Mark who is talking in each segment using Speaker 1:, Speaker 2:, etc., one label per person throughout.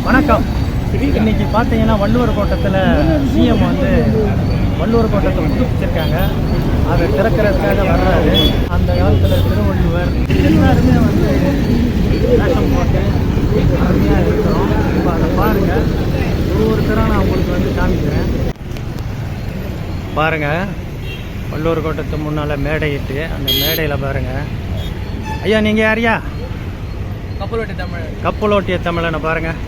Speaker 1: வணக்கம். இன்னைக்கு பார்த்தீங்கன்னா வள்ளுவர் கோட்டத்தில் சிஎம் வந்து வள்ளுவர் கோட்டத்தை புதுப்பிச்சிருக்காங்க. அதை திறக்கிறதுக்காக வர்றாரு. அந்த காலத்தில் திருவள்ளுவர் எல்லாருமே வந்து வேஷம் போட்டு அருமையாக இருக்கிறோம். இப்போ அதை பாருங்கள், ஒவ்வொருத்தராக நான் உங்களுக்கு வந்து காமிக்கிறேன். பாருங்கள், வள்ளுவர் கோட்டத்து முன்னால் மேடையிட்டு அந்த மேடையில் பாருங்கள். ஐயா நீங்கள் யாரையா? கப்பலோட்டிய தமிழனை பாருங்கள்,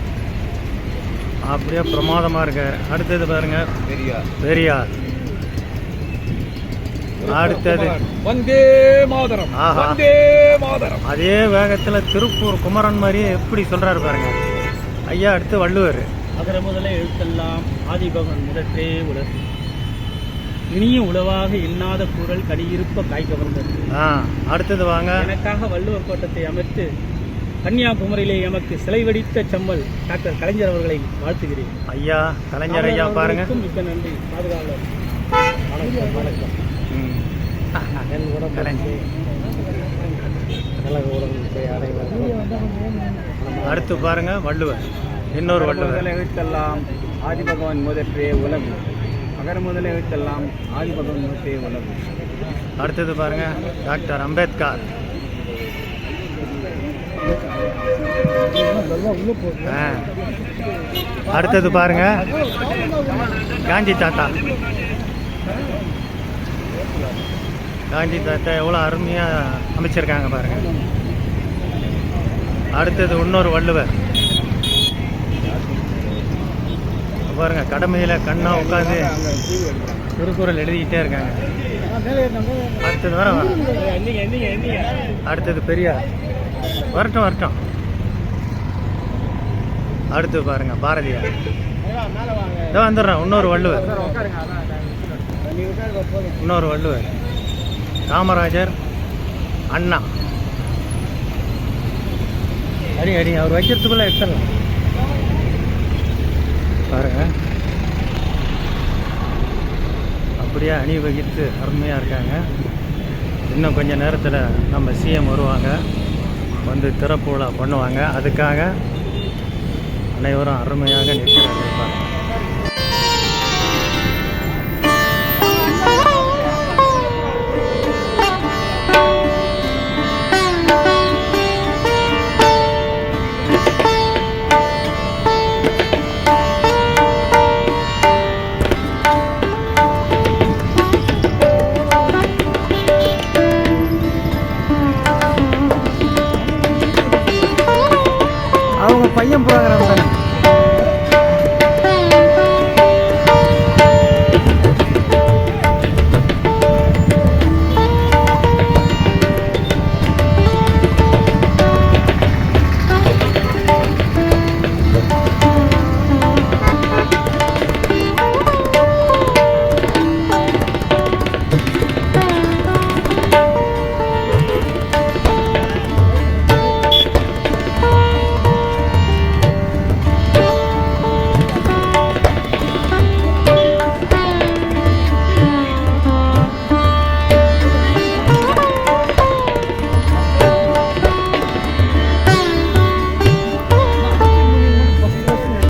Speaker 1: அப்படியே பிரமாதமாக இருக்கார். அடுத்தது பாருங்க பெரியார். அடுத்தது
Speaker 2: வந்தே மாதரம்.
Speaker 1: அதே வேகத்தில் திருப்பூர் குமரன் மாதிரியே எப்படி சொல்றாரு பாருங்க ஐயா. அடுத்து வள்ளுவர்.
Speaker 3: அகர முதல எழுத்தெல்லாம் ஆதிபகவன் முதற்றே உலகு இனிய உளவாக எண்ணாத குரல் கனியிருப்ப காய் கவர்ந்தது.
Speaker 1: அடுத்தது வாங்க.
Speaker 3: எனக்காக வள்ளுவர் கோட்டத்தை அமைத்து கன்னியாகுமரியிலே எமக்கு சிலை வடித்த செம்மல் டாக்டர் கலைஞர் அவர்களை வாழ்த்துகிறேன்.
Speaker 1: ஐயா கலைஞர் ஐயா பாருங்க.
Speaker 3: மிக்க நன்றி. பாதுகாவலர் வணக்கம்.
Speaker 1: அடுத்து பாருங்க வள்ளுவர். இன்னொரு வள்ளுவர்.
Speaker 2: எழுத்தெல்லாம் ஆதிபகவன் முதற்றே உலகு. அகர முதல எழுத்தெல்லாம் ஆதிபகவன் முதற்றே உலகு.
Speaker 1: அடுத்தது பாருங்க டாக்டர் அம்பேத்கர். அடுத்தது பாருங்க காந்தி தாத்தா. காந்தி தாத்தா எவ்வளோ அருமையாக அமைச்சிருக்காங்க பாருங்க. அடுத்தது இன்னொரு வள்ளுவர் பாருங்க. கடமையில் கண்ணா உட்காந்து திருக்குறள் எழுதிக்கிட்டே இருக்காங்க. அடுத்தது வர அடுத்தது பெரியார். வரட்டும். அடுத்து பாருங்க பாரதியார். இதை வந்துடுறேன். இன்னொரு வள்ளுவர் காமராஜர், அண்ணா. அடி அவர் வைக்கிறதுக்குள்ள எடுத்துடலாம் பாருங்க. அப்படியே அணிவகித்து அருமையாக இருக்காங்க. இன்னும் கொஞ்சம் நேரத்தில் நம்ம சிஎம் வருவாங்க, வந்து திறப்பு விழா பண்ணுவாங்க. அதுக்காக அனைவரும் அருமையாக நிற்கிறார்கள் பாருங்கள்.